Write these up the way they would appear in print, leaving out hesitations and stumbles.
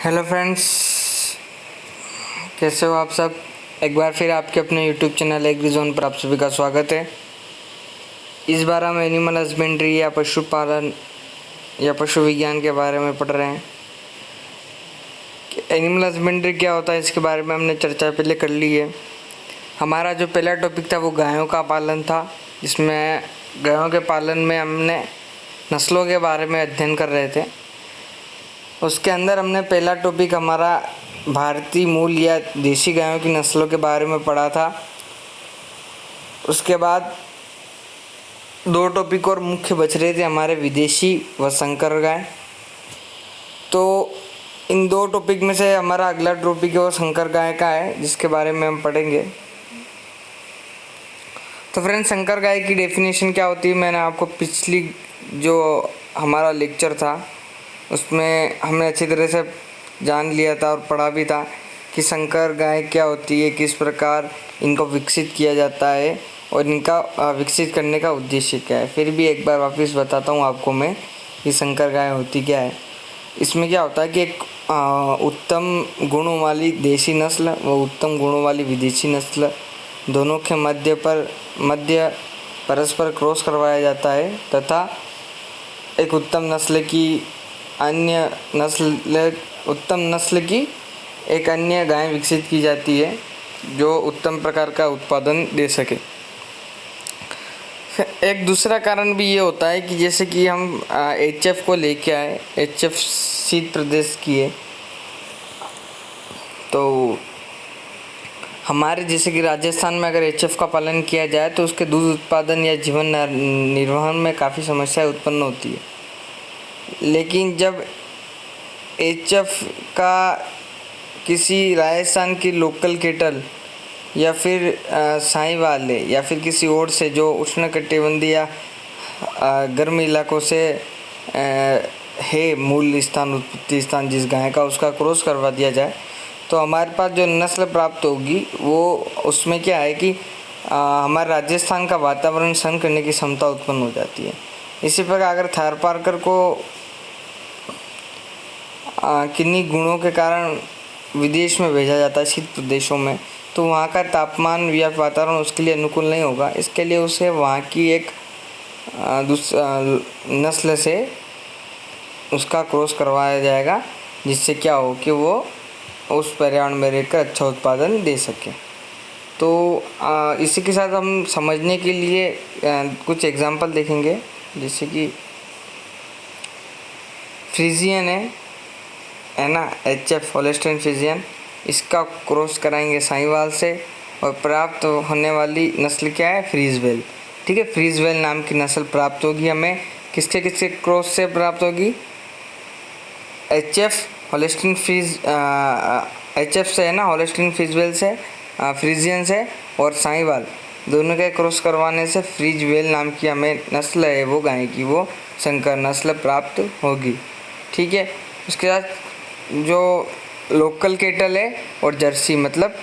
Hello friends, कैसे हो आप सब। एक बार फिर आपके अपने यूट्यूब चैनल एग्री जोन पर आप सभी का स्वागत है। इस बार हम एनिमल हस्बेंड्री या पशुपालन या पशु विज्ञान के बारे में पढ़ रहे हैं। एनिमल हस्बेंड्री क्या होता है इसके बारे में हमने चर्चा पहले कर ली है। हमारा जो पहला टॉपिक था वो गायों का पालन था, जिसमें गायों के पालन में हमने नस्लों के बारे में अध्ययन कर रहे थे। उसके अंदर हमने पहला टॉपिक हमारा भारतीय मूल या देसी गायों की नस्लों के बारे में पढ़ा था। उसके बाद दो टॉपिक और मुख्य बच रहे थे हमारे, विदेशी व संकर गाय। तो इन दो टॉपिक में से हमारा अगला टॉपिक है वो संकर गाय का है, जिसके बारे में हम पढ़ेंगे। तो फ्रेंड्स, संकर गाय की डेफिनेशन क्या होती है, मैंने आपको पिछली जो हमारा लेक्चर था उसमें हमने अच्छी तरह से जान लिया था और पढ़ा भी था कि संकर गाय क्या होती है, किस प्रकार इनको विकसित किया जाता है और इनका विकसित करने का उद्देश्य क्या है। फिर भी एक बार वापस बताता हूँ आपको मैं कि संकर गाय होती क्या है। इसमें क्या होता है कि एक उत्तम गुणों वाली देसी नस्ल व उत्तम गुणों वाली विदेशी नस्ल दोनों के मध्य परस्पर क्रॉस करवाया जाता है तथा एक उत्तम नस्ल की एक अन्य गाय विकसित की जाती है जो उत्तम प्रकार का उत्पादन दे सके। एक दूसरा कारण भी ये होता है कि जैसे कि हम एचएफ को लेके आए, एचएफ शीत प्रदेश की है, तो हमारे जैसे कि राजस्थान में अगर एचएफ का पालन किया जाए तो उसके दूध उत्पादन या जीवन निर्वहन में काफ़ी समस्याएं उत्पन्न होती है। लेकिन जब एचएफ का किसी राजस्थान की लोकल केटल या फिर साहिवाल या फिर किसी और से जो उष्णकटिबंधीय या गर्म इलाकों से है मूल स्थान, उत्पत्ति स्थान जिस गाय का, उसका क्रॉस करवा दिया जाए तो हमारे पास जो नस्ल प्राप्त होगी वो उसमें क्या है कि हमारे राजस्थान का वातावरण सहन करने की क्षमता उत्पन्न हो जाती है। इसी प्रकार अगर थारपारकर को किन्हीं गुणों के कारण विदेश में भेजा जाता है, शीत प्रदेशों में, तो वहाँ का तापमान या वातावरण उसके लिए अनुकूल नहीं होगा। इसके लिए उसे वहाँ की एक नस्ल से उसका क्रॉस करवाया जाएगा, जिससे क्या हो कि वो उस पर्यावरण में रहकर अच्छा उत्पादन दे सके। तो इसी के साथ हम समझने के लिए कुछ एग्जाम्पल देखेंगे, जैसे कि फ्रीजियन है ना, एचएफ होल्स्टाइन फ्रीजियन, इसका क्रॉस कराएंगे साहिवाल से और प्राप्त होने वाली नस्ल क्या है, फ्रीजवेल। ठीक है, फ्रीजवेल नाम की नस्ल प्राप्त होगी हमें। किसके किसके क्रॉस से प्राप्त होगी, एचएफ होल्स्टाइन एचएफ से है ना, होल्स्टाइन फ्रीजवेल से, फ्रीजियन से और साहिवाल दोनों के क्रॉस करवाने से फ्रीजवेल नाम की हमें नस्ल है वो गाय की, वो संकर नस्ल प्राप्त होगी। ठीक है, उसके साथ जो लोकल केटल है और जर्सी मतलब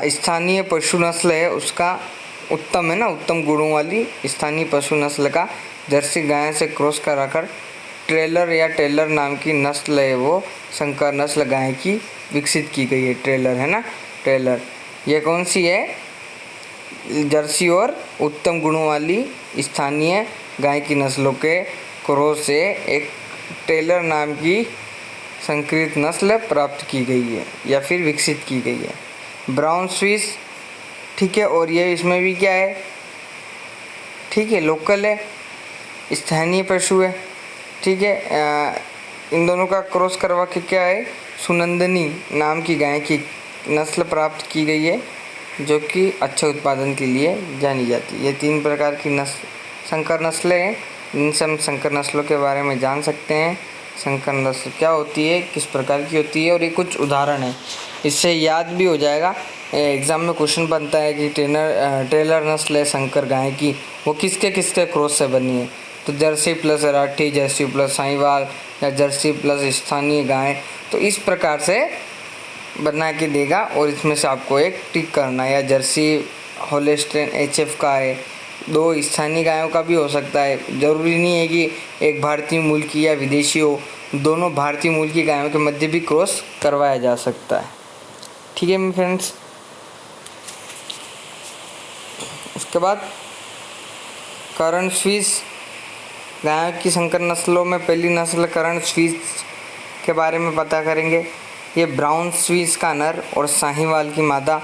स्थानीय पशु नस्ल है उसका उत्तम है ना, उत्तम गुणों वाली स्थानीय पशु नस्ल का जर्सी गाय से क्रॉस कराकर ट्रेलर या टेलर नाम की नस्ल है वो संकर नस्ल गाय की विकसित की गई है। ट्रेलर है ना, ट्रेलर ये कौन सी है, जर्सी और उत्तम गुणों वाली स्थानीय गाय की नस्लों के क्रॉस से एक टेलर नाम की संकरित नस्ल प्राप्त की गई है या फिर विकसित की गई है। ब्राउन स्विस, ठीक है, और ये इसमें भी क्या है, ठीक है, लोकल है, स्थानीय पशु है। ठीक है, इन दोनों का क्रॉस करवा के क्या है, सुनंदनी नाम की गाय की नस्ल प्राप्त की गई है जो कि अच्छे उत्पादन के लिए जानी जाती है। ये तीन प्रकार की नस्ल संकर नस्लें हैं, इनसे हम संकर नस्लों के बारे में जान सकते हैं। संकर नस्ल क्या होती है, किस प्रकार की होती है, और ये कुछ उदाहरण है, इससे याद भी हो जाएगा। एग्ज़ाम में क्वेश्चन बनता है कि ट्रेलर नस्ल है संकर गाय की, वो किसके किसके क्रॉस से बनी है, तो Jersey plus Rathi, Jersey plus Sahiwal या जर्सी प्लस स्थानीय गाय, तो इस प्रकार से बना के देगा और इसमें से आपको एक टिक करना है। या जर्सी होल्स्टाइन एचएफ का है, दो स्थानीय गायों का भी हो सकता है, ज़रूरी नहीं है कि एक भारतीय मूल की या विदेशी हो, दोनों भारतीय मूल की गायों के मध्य भी क्रॉस करवाया जा सकता है। ठीक है मेरे फ्रेंड्स। उसके बाद करण स्विस, गायों की संकर नस्लों में पहली नस्ल करण स्विस के बारे में पता करेंगे। ये ब्राउन स्विस का नर और साहीवाल की मादा।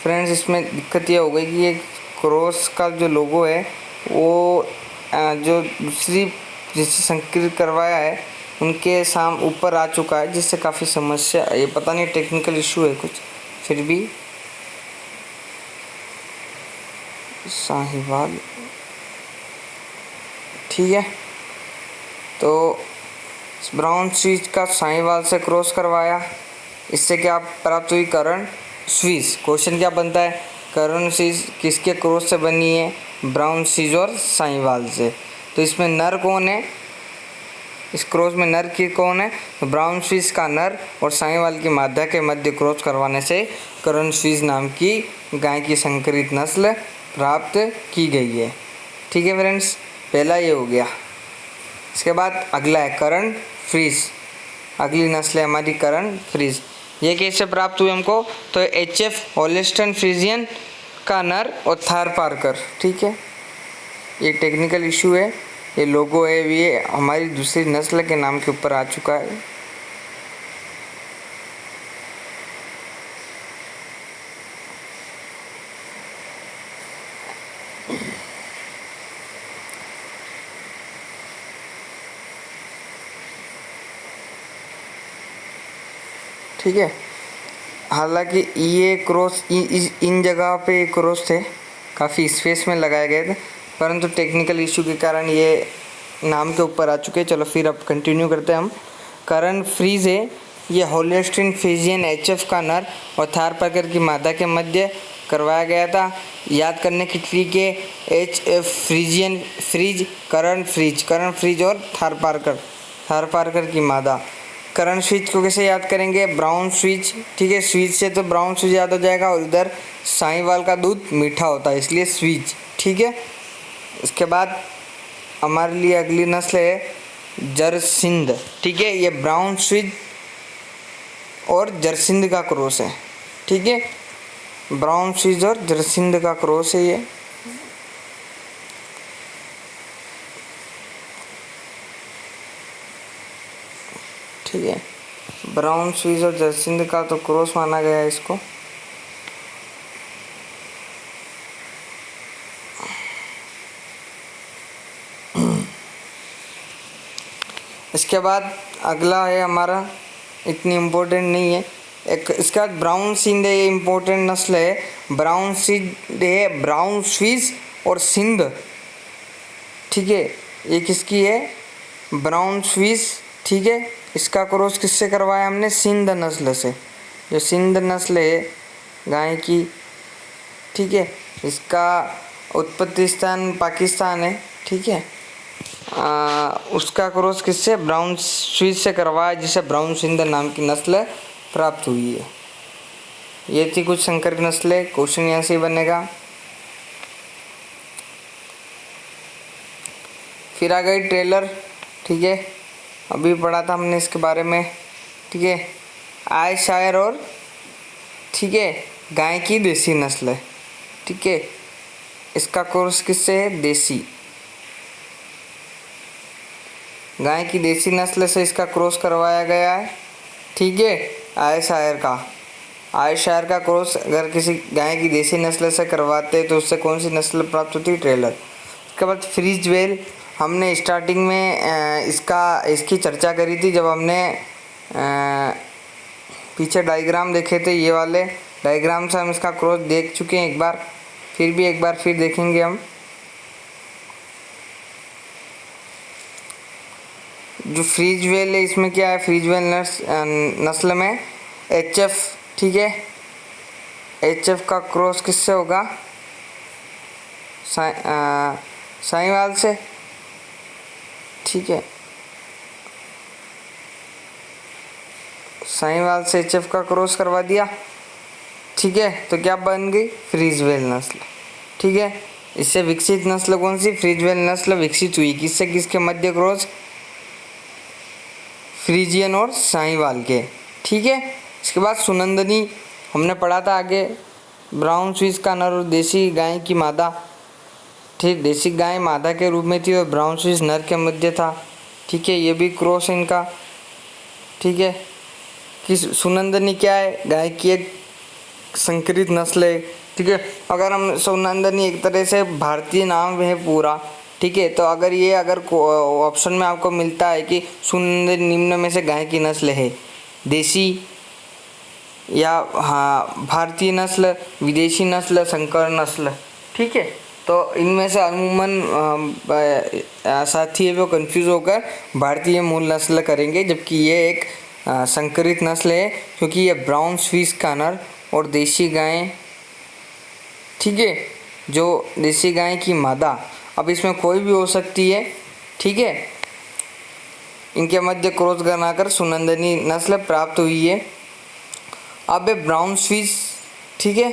फ्रेंड्स इसमें दिक्कत ये हो गई कि ये क्रॉस का जो लोगो है वो जो दूसरी जिससे संकरित करवाया है उनके ऊपर आ चुका है, जिससे काफ़ी समस्या, ये पता नहीं टेक्निकल इशू है कुछ, फिर भी साहीवाल। ठीक है, तो ब्राउन स्विस का साहीवाल से क्रॉस करवाया, इससे क्या प्राप्त हुई? करण स्विस। क्वेश्चन क्या बनता है? करण स्विस किसके क्रॉस से बनी है? ब्राउन स्विस और साहीवाल से। तो इसमें नर कौन है? इस क्रॉस में नर की कौन है? तो ब्राउन स्विस का नर और साहीवाल की मादा के मध्य क्रॉस करवाने से करण स्विस नाम की गाय की संकरित नस्ल प्राप्त की गई है। ठीक है फ्रेंड्स, पहला ये हो गया। इसके बाद अगला है करण फ्रीज। अगली नस्ल है हमारी करण फ्रीज। ये कैसे प्राप्त हुई हमको? तो HF होल्स्टाइन फ्रीजियन का नर और थार पारकर। ठीक है, ये टेक्निकल इशू है, ये लोगो है, ये हमारी दूसरी नस्ल के नाम के ऊपर आ चुका है। ठीक है, हालांकि ये क्रॉस इन जगह पे क्रॉस थे, काफ़ी स्पेस में लगाए गए थे, परंतु टेक्निकल इशू के कारण ये नाम के ऊपर आ चुके हैं। चलो फिर अब कंटिन्यू करते हैं हम। करण फ्रीज है, ये होल्स्टाइन फ्रीजियन HF का नर और थार पारकर की मादा के मध्य करवाया गया था। याद करने की ट्रिक है HF फ्रीजियन फ्रीज, करण फ्रीज और थार पारकर की मादा। करण स्विच को कैसे याद करेंगे? Brown switch. ठीक है, स्विच से तो ब्राउन स्विच याद हो जाएगा, और इधर साहीवाल का दूध मीठा होता है, इसलिए स्विच। ठीक है, इसके बाद हमारे लिए अगली नस्ल है जरसिंध। ठीक है, ये ब्राउन स्विच और जरसिंध का क्रॉस है। ठीक है, ब्राउन स्विच और जरसिंध का क्रॉस है ये। ठीक है, ब्राउन स्विस और जरसिंध का तो क्रॉस माना गया है इसको। इसके बाद अगला है हमारा, इतनी इम्पोर्टेंट नहीं है, एक इसके बाद ब्राउन सिंध है, ये इम्पोर्टेंट नस्ल है। ब्राउन सिंध है, ब्राउन स्विस और सिंध। ठीक है, ये किसकी है? Brown Swiss. ठीक है, इसका क्रॉस किससे करवाया हमने? सिंध नस्ल से, जो सिंध नस्ल है गाय की। ठीक है, इसका उत्पत्ति स्थान पाकिस्तान है। ठीक है, उसका क्रॉस किससे? ब्राउन स्विस से करवाया, जिसे ब्राउन सिंध नाम की नस्ल प्राप्त हुई है। ये थी कुछ संकर नस्लें। क्वेश्चन यहाँ से बनेगा। फिर आ गई ट्रेलर। ठीक है, अभी पढ़ा था हमने इसके बारे में। ठीक है, आयशायर और ठीक है गाय की देसी नस्ल है। ठीक है, इसका क्रॉस किससे है? देसी गाय की देसी नस्ल से इसका क्रॉस करवाया गया है। ठीक है, आयशायर का क्रॉस अगर किसी गाय की देसी नस्ल से करवाते तो उससे कौन सी नस्ल प्राप्त होती? ट्रेलर। उसके बाद फ्रीज वेल, हमने स्टार्टिंग में इसकी चर्चा करी थी जब हमने पीछे डायग्राम देखे थे। ये वाले डायग्राम से हम इसका क्रॉस देख चुके हैं एक बार, फिर देखेंगे हम। जो फ्रीज वेल है, इसमें क्या है? फ्रीज वेल नस्ल में HF। ठीक है, HF का क्रॉस किससे होगा? साहीवाल से। ठीक है, साहीवाल से HF का क्रॉस करवा दिया। ठीक है, तो क्या बन गई? फ्रीजवेल नस्ल। ठीक है, इससे विकसित नस्ल कौन सी? फ्रीजवेल नस्ल विकसित हुई। किससे किसके मध्य क्रॉस? फ्रीजियन और साहीवाल के। ठीक है, इसके बाद सुनंदनी हमने पढ़ा था आगे, ब्राउन स्विस का नर और देसी गाय की मादा। ठीक, देसी गाय मादा के रूप में थी और ब्राउन स्विस नर के मध्य था। ठीक है, ये भी क्रॉस है इनका। ठीक है, कि सुनंदनी क्या है, गाय की एक संकरित नस्ल है। ठीक है, अगर हम सुनंदनी एक तरह से भारतीय नाम है पूरा। ठीक है, तो अगर ये ऑप्शन में आपको मिलता है कि सुनंदनी निम्न में से गाय की नस्ल है, देसी या हाँ भारतीय नस्ल, विदेशी नस्ल, संकर नस्ल। ठीक है, तो इनमें से अमूमन साथी है वो कंफ्यूज होकर भारतीय मूल नस्ल करेंगे, जबकि ये एक संकरित नस्ल है, क्योंकि ये ब्राउन स्विस का नर और देसी गाय। ठीक है, जो देसी गाय की मादा, अब इसमें कोई भी हो सकती है। ठीक है, इनके मध्य क्रॉस बनाकर सुनंदनी नस्ल प्राप्त हुई है। अब ये ब्राउन स्विस, ठीक है,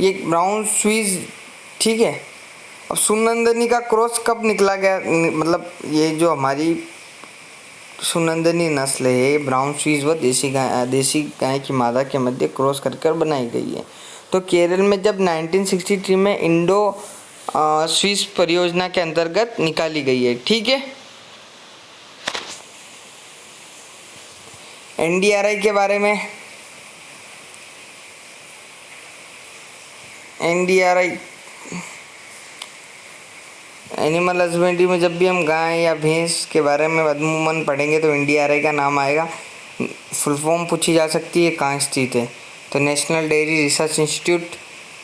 ये ब्राउन स्विस। ठीक है, अब सुनंदनी का क्रॉस कब निकला गया, मतलब ये जो हमारी सुनंदनी नस्ल है ब्राउन स्विस व देसी गाय की मादा के मध्य क्रॉस कर बनाई गई है। तो केरल में जब 1963 में इंडो स्विस परियोजना के अंतर्गत निकाली गई है। ठीक है, NDRI के बारे में, NDRI एनिमल हस्बेंड्री में जब भी हम गाय या भैंस के बारे में अमूमन पढ़ेंगे तो NDRI का नाम आएगा। फुल फॉर्म पूछी जा सकती है, कहाँ स्थित है, तो national dairy research institute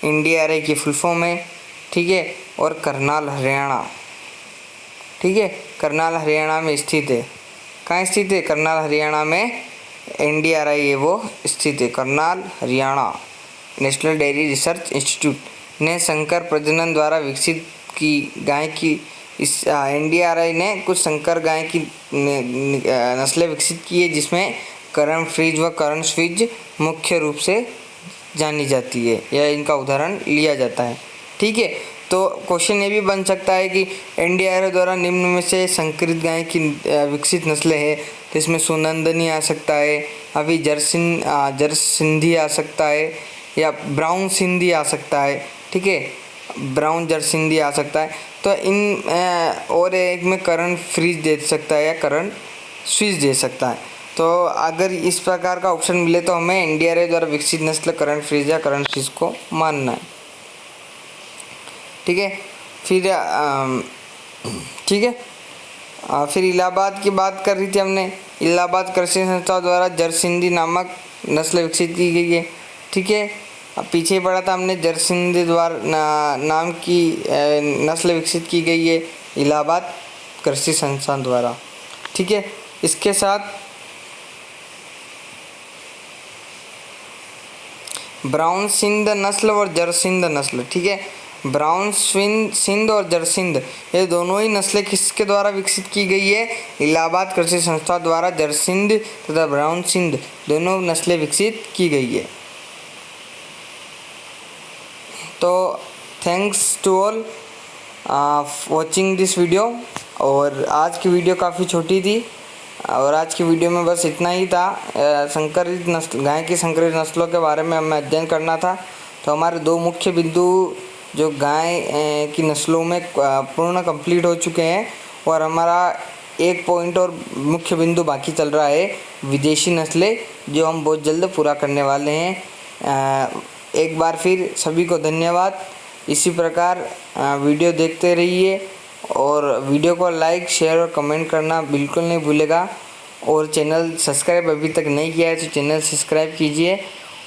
NDRI की फुल फॉर्म है। ठीक है, और करनाल हरियाणा। ठीक है, करनाल हरियाणा में स्थित है। कहाँ स्थित है, करनाल हरियाणा में NDRI है वो स्थित है, Karnal Haryana. National dairy research institute ने संकर प्रजनन द्वारा विकसित की गाय की इस NDRI ने कुछ संकर गाय की नस्लें विकसित की है, जिसमें करण फ्रीज व करण स्विज मुख्य रूप से जानी जाती है, या इनका उदाहरण लिया जाता है। ठीक है, तो क्वेश्चन ये भी बन सकता है कि NDRI द्वारा निम्न में से संकरित गाय की विकसित नस्लें हैं, तो इसमें सुनंदनी आ सकता है, अभी जरसिंधी आ सकता है, या ब्राउन सिंधी आ सकता है। ठीक है, ब्राउन जरसिंधी आ सकता है। तो इन और एक में करण फ्रीज दे सकता है या करण स्विस दे सकता है। तो अगर इस प्रकार का ऑप्शन मिले तो हमें NDRI द्वारा विकसित नस्ल करण फ्रीज या करण स्विस को मानना है। ठीक है, फिर इलाहाबाद की बात कर रही थी हमने। इलाहाबाद कृषि संस्था द्वारा जरसिंधी नामक नस्ल विकसित की गई है। ठीक है, अब पीछे पढ़ा था हमने, जरसिंधी द्वारा नाम की नस्ल विकसित की गई है इलाहाबाद कृषि संस्थान द्वारा। ठीक है, इसके साथ ब्राउन सिंध नस्ल और जरसिंध नस्ल। ठीक है, ब्राउन सिंध और जरसिंध ये दोनों ही नस्लें किसके द्वारा विकसित की गई है, इलाहाबाद कृषि संस्था द्वारा जरसिंध तथा ब्राउन सिंध दोनों नस्लें विकसित की गई है। तो thanks to all watching this video. और आज की वीडियो काफ़ी छोटी थी, और आज की वीडियो में बस इतना ही था। संकरित नस्ल, गाय की संकरित नस्लों के बारे में हमें अध्ययन करना था। तो हमारे दो मुख्य बिंदु जो गाय की नस्लों में पूर्ण कंप्लीट हो चुके हैं, और हमारा एक पॉइंट और मुख्य बिंदु बाकी चल रहा है, विदेशी नस्लें, जो हम बहुत जल्द पूरा करने वाले हैं। एक बार फिर सभी को धन्यवाद। इसी प्रकार वीडियो देखते रहिए, और वीडियो को लाइक, शेयर और कमेंट करना बिल्कुल नहीं भूलेगा। और चैनल सब्सक्राइब अभी तक नहीं किया है तो चैनल सब्सक्राइब कीजिए,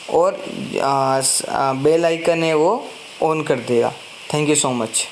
और बेल आइकन है वो ऑन कर देगा। Thank you so much.